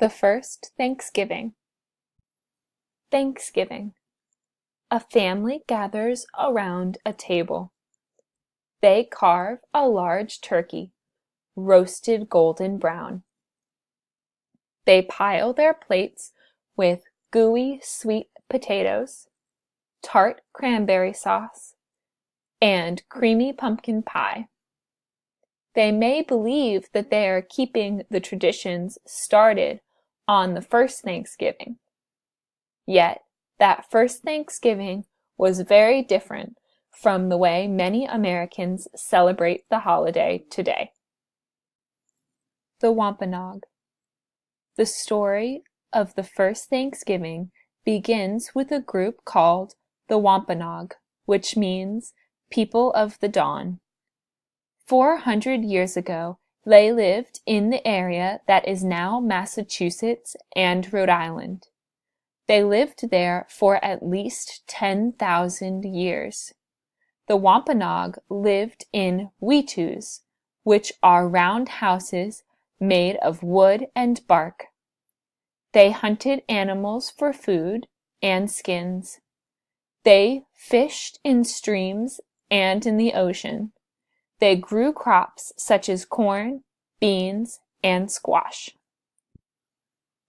The first Thanksgiving. Thanksgiving. A family gathers around a table. They carve a large turkey, roasted golden brown. They pile their plates with gooey sweet potatoes, tart cranberry sauce, and creamy pumpkin pie. They may believe that they are keeping the traditions started on the first Thanksgiving. Yet, that first Thanksgiving was very different from the way many Americans celebrate the holiday today. The Wampanoag. The story of the first Thanksgiving begins with a group called the Wampanoag, which means people of the dawn. 400 years ago, they lived in the area that is now Massachusetts and Rhode Island. They lived there for at least 10,000 years. The Wampanoag lived in weetus, which are round houses made of wood and bark. They hunted animals for food and skins. They fished in streams and in the ocean. They grew crops such as corn, beans, and squash.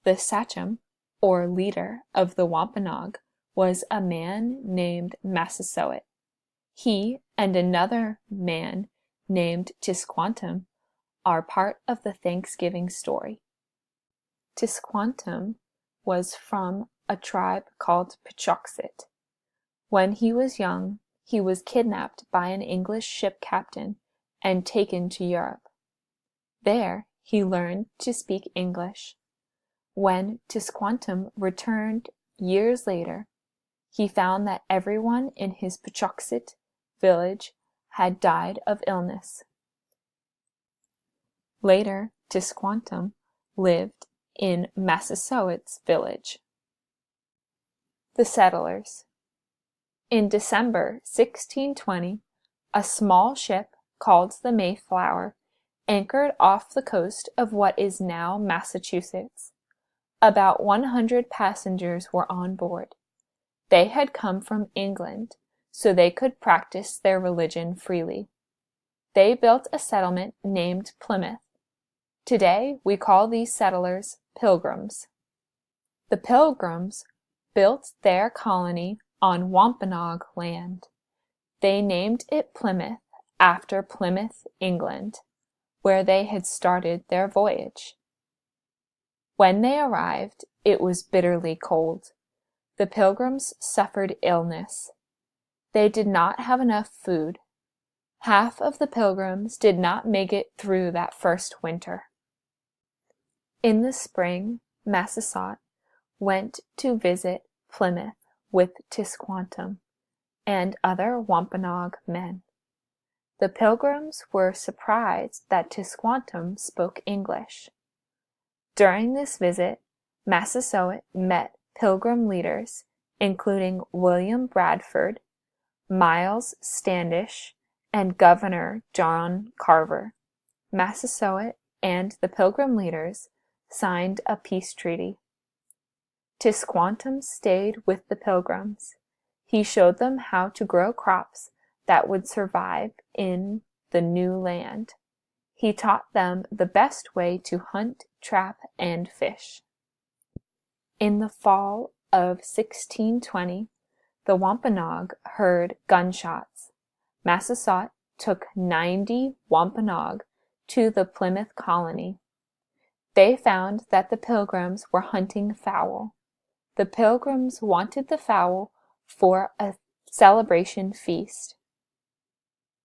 The sachem, or leader of the Wampanoag, was a man named Massasoit. He and another man named Tisquantum are part of the Thanksgiving story. Tisquantum was from a tribe called Pechocsit. When he was young, he was kidnapped by an English ship captain and taken to Europe. There, he learned to speak English. When Tisquantum returned years later, he found that everyone in his Pechocsit village had died of illness. Later, Tisquantum lived in Massasoit's village. The Settlers. In December 1620, a small ship called the Mayflower anchored off the coast of what is now Massachusetts. About 100 passengers were on board. They had come from England, so they could practice their religion freely. They built a settlement named Plymouth. Today, we call these settlers Pilgrims. The Pilgrims built their colony on Wampanoag land. They named it Plymouth after Plymouth, England, where they had started their voyage. When they arrived, it was bitterly cold. The Pilgrims suffered illness. They did not have enough food. Half of the Pilgrims did not make it through that first winter. In the spring, Massasoit went to visit Plymouth with Tisquantum and other Wampanoag men. The Pilgrims were surprised that Tisquantum spoke English. During this visit, Massasoit met Pilgrim leaders, including William Bradford, Miles Standish, and Governor John Carver. Massasoit and the Pilgrim leaders signed a peace treaty. Tisquantum stayed with the Pilgrims. He showed them how to grow crops that would survive in the new land. He taught them the best way to hunt, trap, and fish. In the fall of 1620, the Wampanoag heard gunshots. Massasoit took 90 Wampanoag to the Plymouth colony. They found that the Pilgrims were hunting fowl. The Pilgrims wanted the fowl for a celebration feast.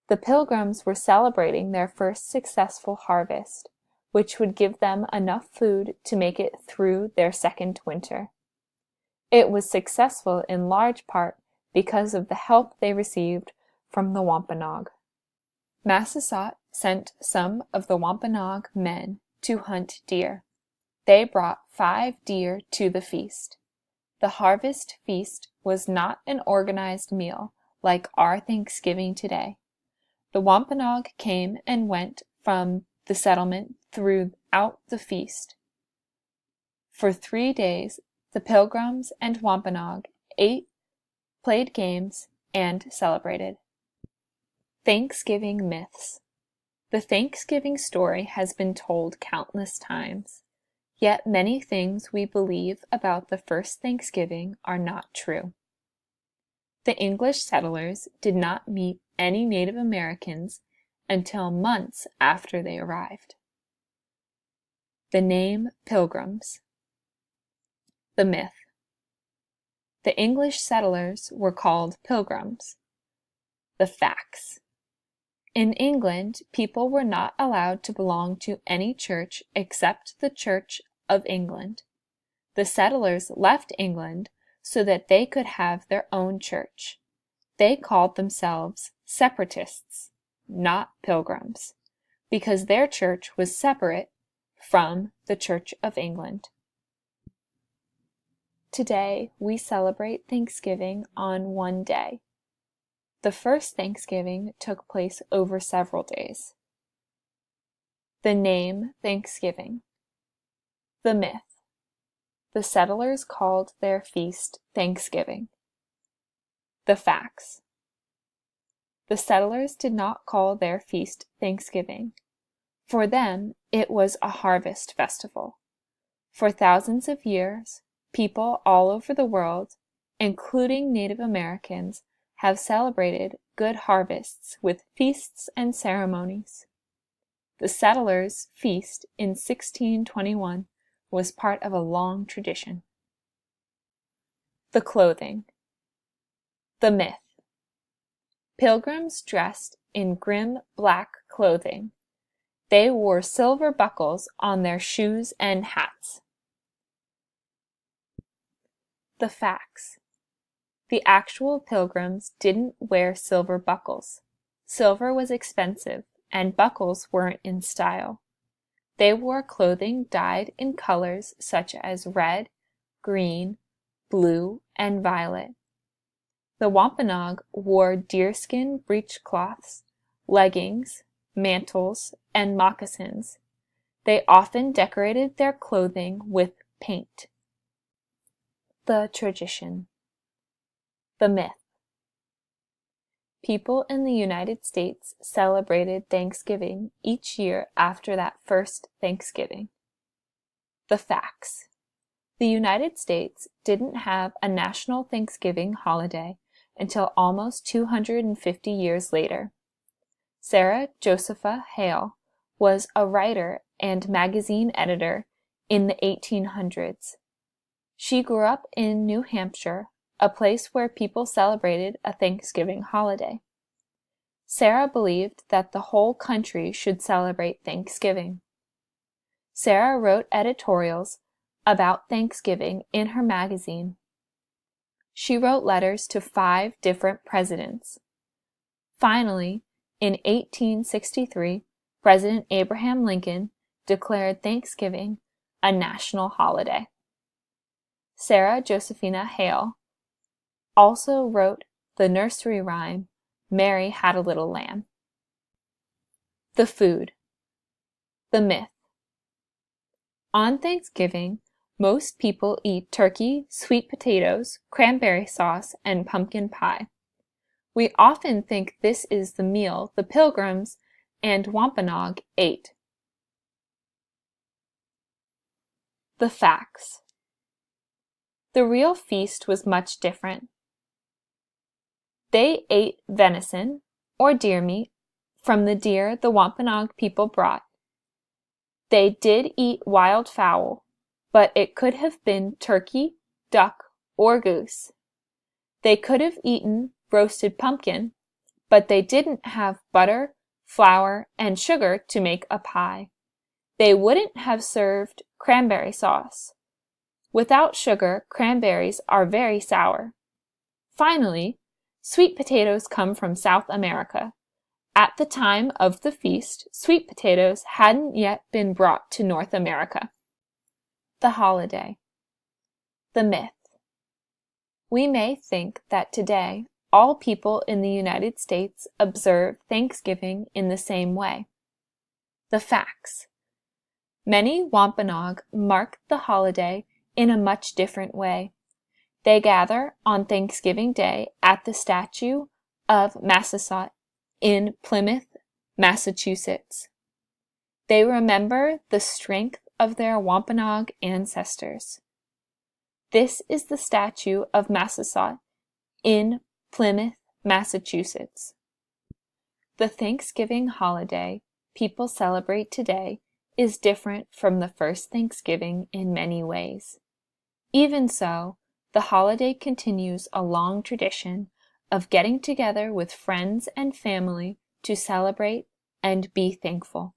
The Pilgrims were celebrating their first successful harvest, which would give them enough food to make it through their second winter. It was successful in large part because of the help they received from the Wampanoag. Massasoit sent some of the Wampanoag men to hunt deer. They brought 5 deer to the feast. The harvest feast was not an organized meal like our Thanksgiving today. The Wampanoag came and went from the settlement throughout the feast. For 3 days, the Pilgrims and Wampanoag ate, played games, and celebrated. Thanksgiving myths. The Thanksgiving story has been told countless times, yet many things we believe about the first Thanksgiving are not true. The English settlers did not meet any Native Americans until months after they arrived. The name Pilgrims. The myth. The English settlers were called Pilgrims. The facts. In England, people were not allowed to belong to any church except the Church of England. The settlers left England so that they could have their own church. They called themselves separatists, not pilgrims, because their church was separate from the Church of England. Today, we celebrate Thanksgiving on one day. The first Thanksgiving took place over several days. The name Thanksgiving. The myth. The settlers called their feast Thanksgiving. The facts. The settlers did not call their feast Thanksgiving. For them, it was a harvest festival. For thousands of years, people all over the world, including Native Americans, have celebrated good harvests with feasts and ceremonies. The settlers' feast in 1621 was part of a long tradition. The clothing. The myth. Pilgrims dressed in grim black clothing. They wore silver buckles on their shoes and hats. The facts. The actual pilgrims didn't wear silver buckles. Silver was expensive, and buckles weren't in style. They wore clothing dyed in colors such as red, green, blue, and violet. The Wampanoag wore deerskin breechcloths, leggings, mantles, and moccasins. They often decorated their clothing with paint. The tradition. The myth. People in the United States celebrated Thanksgiving each year after that first Thanksgiving. The facts. The United States didn't have a national Thanksgiving holiday until almost 250 years later. Sarah Josepha Hale was a writer and magazine editor in the 1800s. She grew up in New Hampshire, a place where people celebrated a Thanksgiving holiday. Sarah believed that the whole country should celebrate Thanksgiving. Sarah wrote editorials about Thanksgiving in her magazine. She wrote letters to 5 different presidents. Finally, in 1863, President Abraham Lincoln declared Thanksgiving a national holiday. Sarah Josephina Hale also wrote the nursery rhyme, Mary Had a Little Lamb. The food. The myth. On Thanksgiving, most people eat turkey, sweet potatoes, cranberry sauce, and pumpkin pie. We often think this is the meal the Pilgrims and Wampanoag ate. The facts. The real feast was much different. They ate venison, or deer meat, from the deer the Wampanoag people brought. They did eat wild fowl, but it could have been turkey, duck, or goose. They could have eaten roasted pumpkin, but they didn't have butter, flour, and sugar to make a pie. They wouldn't have served cranberry sauce. Without sugar, cranberries are very sour. Finally, sweet potatoes come from South America. At the time of the feast, sweet potatoes hadn't yet been brought to North America. The holiday. The myth. We may think that today all people in the United States observe Thanksgiving in the same way. The facts. Many Wampanoag mark the holiday in a much different way. They gather on Thanksgiving Day at the statue of Massasoit in Plymouth, Massachusetts. They remember the strength of their Wampanoag ancestors. This is the statue of Massasoit in Plymouth, Massachusetts. The Thanksgiving holiday people celebrate today is different from the first Thanksgiving in many ways. Even so, the holiday continues a long tradition of getting together with friends and family to celebrate and be thankful.